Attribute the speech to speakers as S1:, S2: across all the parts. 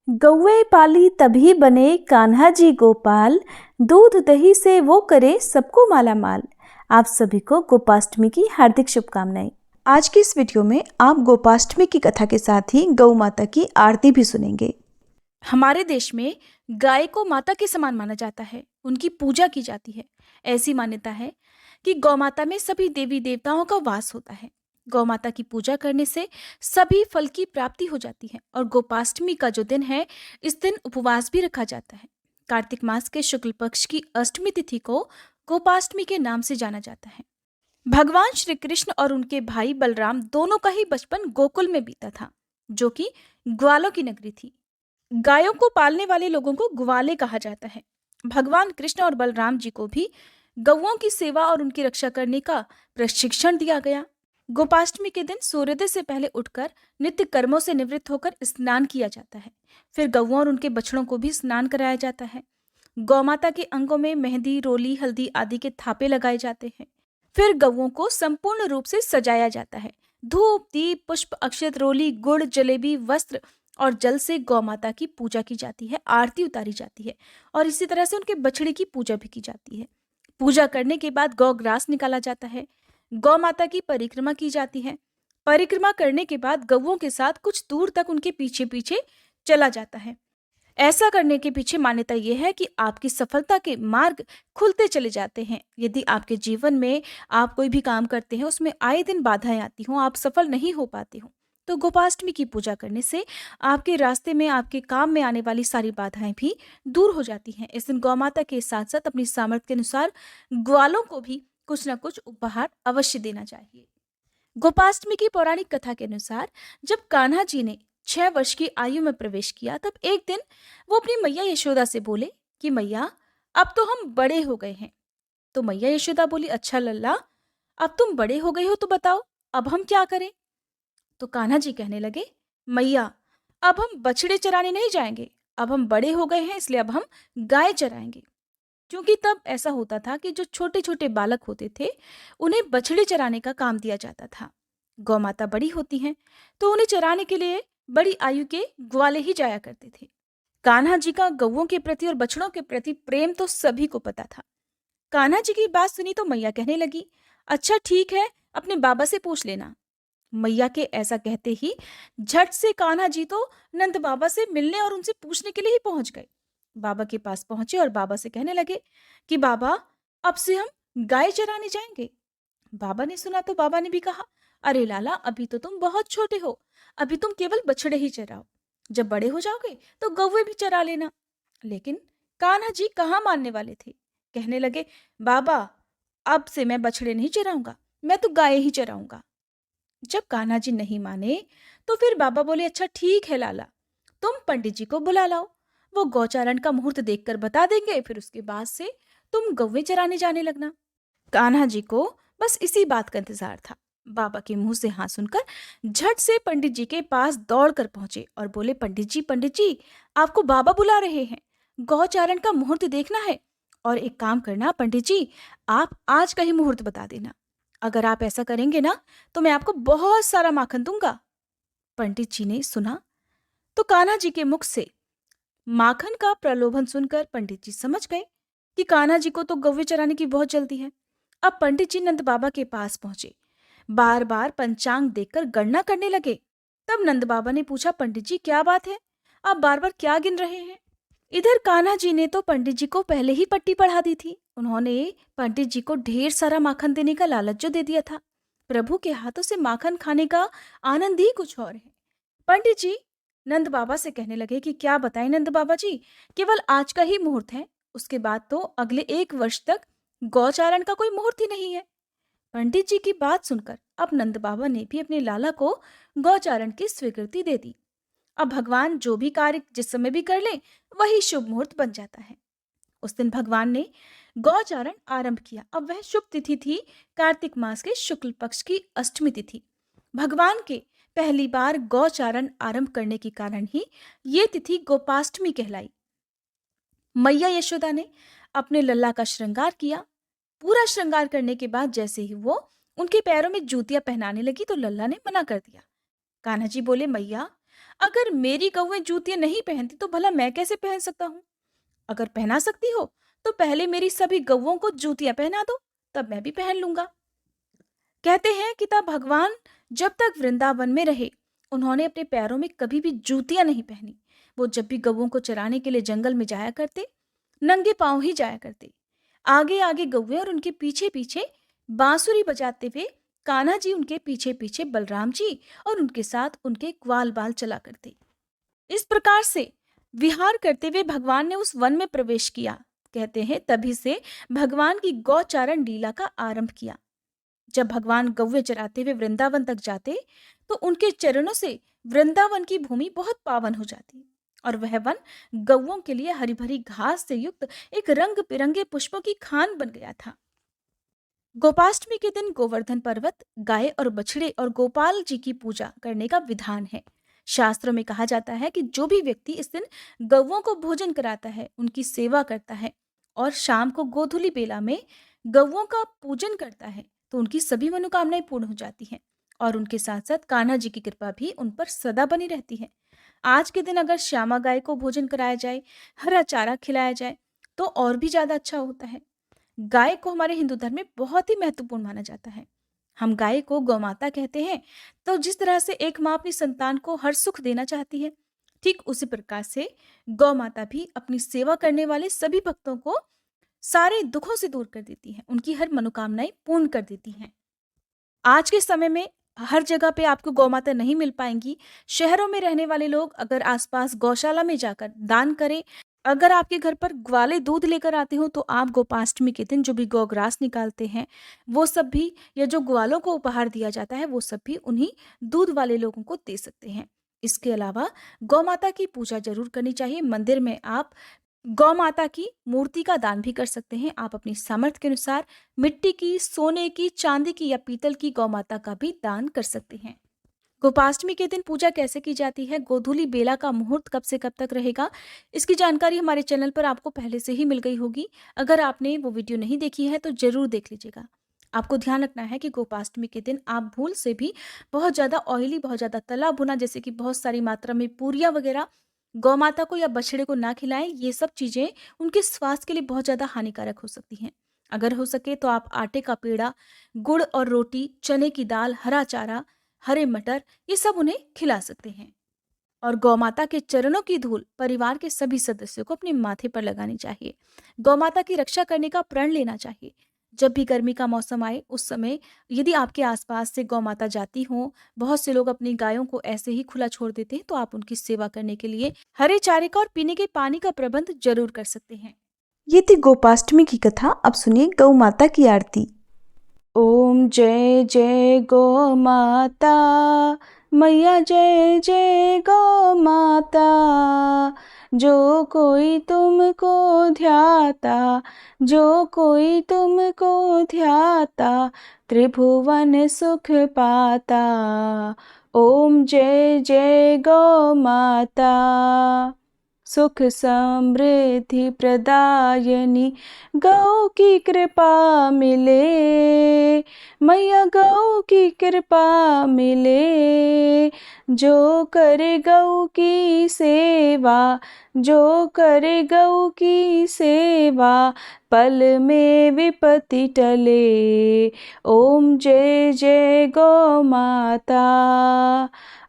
S1: गौवे पाली तभी बने कान्हा जी गोपाल, दूध दही से वो करे सबको माला माल। आप सभी को गोपाष्टमी की हार्दिक शुभकामनाएं। आज की इस वीडियो में आप गोपाष्टमी की कथा के साथ ही गौ माता की आरती भी सुनेंगे।
S2: हमारे देश में गाय को माता के समान माना जाता है, उनकी पूजा की जाती है। ऐसी मान्यता है कि गौ माता में सभी देवी देवताओं का वास होता है। गौ माता की पूजा करने से सभी फल की प्राप्ति हो जाती है और गोपाष्टमी का जो दिन है, इस दिन उपवास भी रखा जाता है। कार्तिक मास के शुक्ल पक्ष की अष्टमी तिथि को गोपाष्टमी के नाम से जाना जाता है। भगवान श्री कृष्ण और उनके भाई बलराम दोनों का ही बचपन गोकुल में बीता था, जो कि ग्वालों की नगरी थी। गायों को पालने वाले लोगों को ग्वाले कहा जाता है। भगवान कृष्ण और बलराम जी को भी गौओं की सेवा और उनकी रक्षा करने का प्रशिक्षण दिया गया। गोपाष्टमी के दिन सूर्योदय से पहले उठकर नित्य कर्मों से निवृत्त होकर स्नान किया जाता है। फिर गौओं और उनके बछड़ों को भी स्नान कराया जाता है। गौ माता के अंगों में मेहंदी, रोली, हल्दी आदि के थापे लगाए जाते हैं। फिर गौओं को संपूर्ण रूप से सजाया जाता है। धूप, दीप, पुष्प, अक्षत, रोली, गुड़, जलेबी, वस्त्र और जल से गौ माता की पूजा की जाती है, आरती उतारी जाती है और इसी तरह से उनके बछड़े की पूजा भी की जाती है। पूजा करने के बाद गौ ग्रास निकाला जाता है। गौ माता की परिक्रमा की जाती है। परिक्रमा करने के बाद गौओं के साथ कुछ दूर तक उनके पीछे पीछे चला जाता है। ऐसा करने के पीछे मान्यता यह है कि आपकी सफलता के मार्ग खुलते चले जाते हैं। यदि आपके जीवन में आप कोई भी काम करते हैं, उसमें आए दिन बाधाएं आती हों, आप सफल नहीं हो पाते हो, तो गोपाष्टमी की पूजा करने से आपके रास्ते में, आपके काम में आने वाली सारी बाधाएं भी दूर हो जाती हैं। इस दिन गौ माता के साथ साथ अपनी सामर्थ्य के अनुसार ग्वालों को भी कुछ न कुछ उपहार अवश्य देना चाहिए। गोपाष्टमी की पौराणिक कथा के अनुसार जब कान्हा जी ने 6 वर्ष की आयु में प्रवेश किया, तब एक दिन वो अपनी मैया यशोदा से बोले कि मैया, अब तो हम बड़े हो गए हैं। तो मैया यशोदा बोली, अच्छा लल्ला, अब तुम बड़े हो गए हो तो बताओ अब हम क्या करें। तो कान्हा जी कहने लगे, मैया, अब हम बछड़े चराने नहीं जाएंगे, अब हम बड़े हो गए हैं, इसलिए अब हम गाय चराएंगे। क्योंकि तब ऐसा होता था कि जो छोटे छोटे बालक होते थे, उन्हें बछड़े चराने का काम दिया जाता था। गौ माता बड़ी होती हैं, तो उन्हें चराने के लिए बड़ी आयु के ग्वाले ही जाया करते थे। कान्हा जी का गौओं के प्रति और बछड़ों के प्रति प्रेम तो सभी को पता था। कान्हा जी की बात सुनी तो मैया कहने लगी, अच्छा ठीक है, अपने बाबा से पूछ लेना। मैया के ऐसा कहते ही झट से कान्हा जी तो नंद बाबा से मिलने और उनसे पूछने के लिए ही पहुंच गए। बाबा के पास पहुंचे और बाबा से कहने लगे कि बाबा, अब से हम गाय चराने जाएंगे। बाबा ने सुना तो बाबा ने भी कहा, अरे लाला, अभी तो तुम बहुत छोटे हो, अभी तुम केवल बछड़े ही चराओ, जब बड़े हो जाओगे तो गौवे भी चरा लेना। लेकिन कान्हा जी कहाँ मानने वाले थे। कहने लगे, बाबा, अब से मैं बछड़े नहीं चराऊंगा, मैं तो गाय ही चराऊंगा। जब कान्हा जी नहीं माने, तो फिर बाबा बोले, अच्छा ठीक है लाला, तुम पंडित जी को बुला लाओ, वो गौचारण का मुहूर्त देखकर बता देंगे, फिर उसके बाद से तुम गौवें चराने जाने लगना। कान्हा जी को बस इसी बात का इंतजार था। बाबा के मुंह से हाँ सुनकर झट से पंडित जी के पास दौड़ कर पहुंचे और बोले, पंडित जी, आपको बाबा बुला रहे हैं, गौचारण का मुहूर्त देखना है। और एक काम करना पंडित जी, आप आज का ही मुहूर्त बता देना। अगर आप ऐसा करेंगे ना, तो मैं आपको बहुत सारा माखन दूंगा। पंडित जी ने सुना तो कान्हा जी के मुख से माखन का प्रलोभन सुनकर पंडित जी समझ गए कि कान्हा जी को तो गौवे चराने की बहुत जल्दी है। अब पंडित जी नंद बाबा के पास पहुंचे, बार बार पंचांग देखकर गणना करने लगे। तब नंद बाबा ने पूछा, पंडित जी क्या बात है, आप बार बार क्या गिन रहे हैं। इधर कान्हा जी ने तो पंडित जी को पहले ही पट्टी पढ़ा दी थी। उन्होंने पंडित जी को ढेर सारा माखन देने का लालच जो दे दिया था। प्रभु के हाथों से माखन खाने का आनंद ही कुछ और है। पंडित जी नंद बाबा से कहने लगे कि क्या बताएं नंद बाबा जी, केवल आज का ही मुहूर्त है, उसके बाद तो अगले 1 वर्ष तक गौचारण का कोई मुहूर्त ही नहीं है। पंडित जी की बात सुनकर अब नंद बाबा ने भी अपने लाला को गौचारण की स्वीकृति दे दी। अब भगवान जो भी कार्य जिस समय भी कर ले, वही शुभ मुहूर्त बन जाता है। उस दिन भगवान ने गौचारण आरंभ किया। अब वह शुभ तिथि थी कार्तिक मास के शुक्ल पक्ष की अष्टमी तिथि। भगवान के पहली बार गौचारण आरंभ करने के कारण ही ये तिथि गोपाष्टमी कहलाई। मैया यशोदा ने अपने लल्ला का श्रृंगार किया। पूरा श्रृंगार करने के बाद जैसे ही वो उनके पैरों में जूतियां पहनाने लगी, तो लल्ला ने मना कर दिया। कान्हा जी बोले, मैया, अगर मेरी गौएं जूतियां नहीं पहनती तो भला मैं कैसे पहन सकता हूँ? अगर पहना सकती हो तो पहले मेरी सभी गौओं को जूतियां पहना दो, तब मैं भी पहन लूंगा। कहते हैं कि तब भगवान जब तक वृंदावन में रहे, उन्होंने अपने पैरों में कभी भी जूतियां नहीं पहनी। वो जब भी गौओं को चराने के लिए जंगल में जाया करते, नंगे पांव ही जाया करते। आगे आगे गौवे और उनके पीछे पीछे बांसुरी बजाते हुए कान्हा जी, उनके पीछे पीछे बलराम जी और उनके साथ उनके ग्वाल बाल चला करते। इस प्रकार से विहार करते हुए भगवान ने उस वन में प्रवेश किया। कहते हैं तभी से भगवान की गौचारण लीला का आरंभ किया। जब भगवान गौवे चराते हुए वृंदावन तक जाते तो उनके चरणों से वृंदावन की भूमि बहुत पावन हो जाती और वह वन गौओं के लिए हरी भरी घास से युक्त एक रंग बिरंगे पुष्पों की खान बन गया था। गोपाष्टमी के दिन गोवर्धन पर्वत, गाय और बछड़े और गोपाल जी की पूजा करने का विधान है। शास्त्रों में कहा जाता है कि जो भी व्यक्ति इस दिन गौओं को भोजन कराता है, उनकी सेवा करता है और शाम को गोधूली बेला में गौओं का पूजन करता है, तो उनकी सभी मनोकामनाएं पूर्ण हो जाती हैं और उनके साथ साथ कान्हा जी की कृपा भी उन पर सदा बनी रहती है। आज के दिन अगर श्यामा गाय को भोजन कराया जाए, हरा चारा खिलाया जाए, तो और भी ज्यादा अच्छा होता है। गाय को हमारे हिंदू धर्म में बहुत ही महत्वपूर्ण माना जाता है। हम गाय को गौमाता कहते हैं। तो जिस तरह से एक माँ अपनी संतान को हर सुख देना चाहती है, ठीक उसी प्रकार से गौ माता भी अपनी सेवा करने वाले सभी भक्तों को सारे दुखों से दूर कर देती है, उनकी हर मनोकामनाएं पूर्ण कर देती हैं। आज के समय में हर जगह पे आपको गौ माता नहीं मिल पाएंगी। शहरों में रहने वाले लोग अगर आसपास गौशाला में जाकर दान करें, अगर आपके घर पर ग्वाले दूध लेकर आते हो तो आप गोपाष्टमी के दिन जो भी गौग्रास निकालते हैं वो सब भी, या जो ग्वालों को उपहार दिया जाता है वो सब भी उन्हीं दूध वाले लोगों को दे सकते हैं। इसके अलावा गौ माता की पूजा जरूर करनी चाहिए। मंदिर में आप गौ माता की मूर्ति का दान भी कर सकते हैं। आप अपनी सामर्थ्य के अनुसार मिट्टी की, सोने की, चांदी की या पीतल की गौ माता का भी दान कर सकते हैं। गोपाष्टमी के दिन पूजा कैसे की जाती है, गोधूली बेला का मुहूर्त कब से कब तक रहेगा, इसकी जानकारी हमारे चैनल पर आपको पहले से ही मिल गई होगी। अगर आपने वो वीडियो नहीं देखी है तो जरूर देख लीजिएगा। आपको ध्यान रखना है कि गोपाष्टमी के दिन आप भूल से भी बहुत ज़्यादा ऑयली, बहुत ज़्यादा तला भुना, जैसे कि बहुत सारी मात्रा में पूरियाँ वगैरह गौ माता को या बछड़े को ना खिलाएं। ये सब चीज़ें उनके स्वास्थ्य के लिए बहुत ज़्यादा हानिकारक हो सकती हैं। अगर हो सके तो आप आटे का पेड़ा, गुड़ और रोटी, चने की दाल, हरा चारा, हरे मटर, ये सब उन्हें खिला सकते हैं। और गौ माता के चरणों की धूल परिवार के सभी सदस्यों को अपने माथे पर लगानी चाहिए। गौ माता की रक्षा करने का प्रण लेना चाहिए। जब भी गर्मी का मौसम आए उस समय यदि आपके आसपास से गौ माता जाती हो, बहुत से लोग अपनी गायों को ऐसे ही खुला छोड़ देते हैं, तो आप उनकी सेवा करने के लिए हरे चारे का और पीने के पानी का प्रबंध जरूर कर सकते हैं।
S1: ये थी गोपाष्टमी की कथा। अब सुनिए गौ माता की आरती। ओम जय जय गौ माता, मैया जय जय गौ माता। जो कोई तुमको ध्याता, जो कोई तुमको ध्याता, त्रिभुवन सुख पाता। ओम जय जय गौ माता। सुख समृद्धि प्रदायनी गौ की कृपा मिले, मैया गौ की कृपा मिले। जो करे गौ की सेवा, जो करे गौ की सेवा, पल में विपत्ति टले। ओम जय जय गौ माता।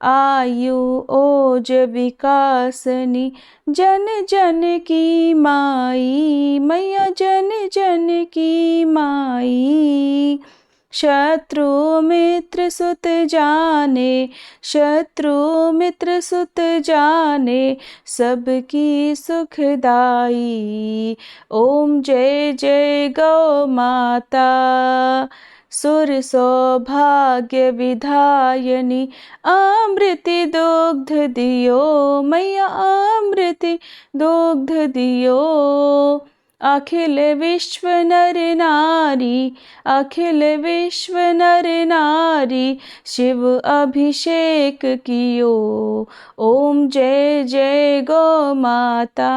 S1: आयु ओज विकासनी जन जन की माई, मैया जन जन की माई। शत्रु मित्र सुत जाने, शत्रु मित्र सुत जाने, सबकी सुखदाई। ओम जय जय गौ माता। सुर सौभाग्य विधायनी, अमृति दुग्ध दियो, मैया अमृति दुग्ध दियो। अखिल विश्व नर नारी, अखिल विश्व नर नारी, शिव अभिषेक कियो। ओम जय जय गौ माता।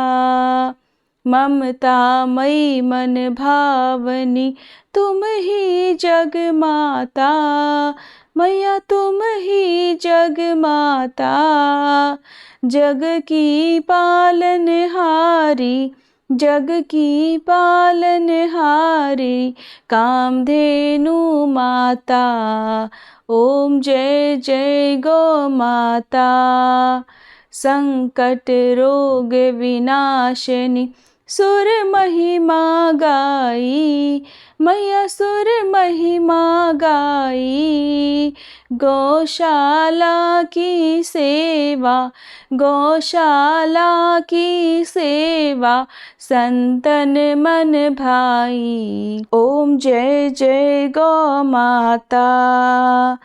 S1: ममता मई मन भावनी, तुम ही जग माता। मैया तुम ही जग माता, जग की पालनहारी, जग की पालनहारी, कामधेनु माता। ओम जय जय गौ माता। संकट रोग विनाशिनी, सुर महिमा गाई, मैया सुर महिमा गाई। गौशाला की सेवा, गौशाला की सेवा, संतन मन भाई। ओम जय जय गौ माता।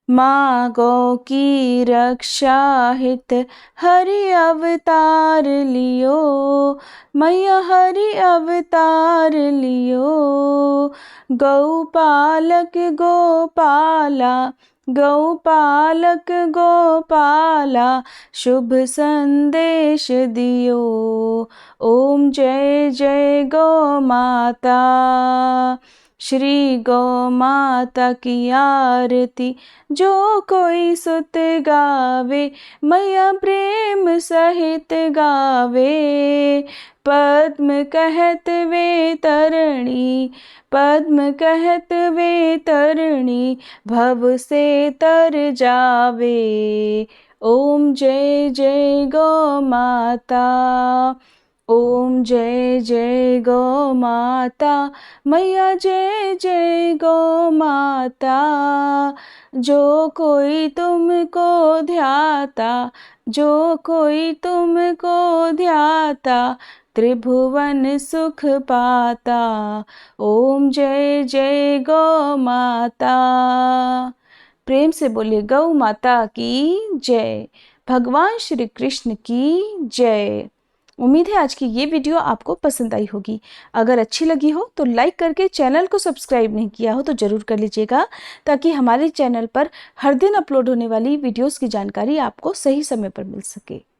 S1: माँ गौ की रक्षा हित हरि अवतार लियो, मैया हरि अवतार लियो। गौपालक गोपाला, गौपालक गोपाला, शुभ संदेश दियो। ओम जय जय गौ माता। श्री गौ माता की आरती जो कोई सुत गावे, मैया प्रेम सहित गावे। पद्म कहत वे तरणी, पद्म कहत वे तरणी, भव से तर जावे। ओम जय जय गौ माता। ओम जय जय गौ माता, मैया जय जय गौ माता। जो कोई तुमको ध्याता, जो कोई तुमको ध्याता, त्रिभुवन सुख पाता। ओम जय जय गौ माता। प्रेम से बोलिए गौ माता की जय। भगवान श्री कृष्ण की जय। उम्मीद है आज की ये वीडियो आपको पसंद आई होगी। अगर अच्छी लगी हो तो लाइक करके चैनल को सब्सक्राइब नहीं किया हो तो ज़रूर कर लीजिएगा, ताकि हमारे चैनल पर हर दिन अपलोड होने वाली वीडियोस की जानकारी आपको सही समय पर मिल सके।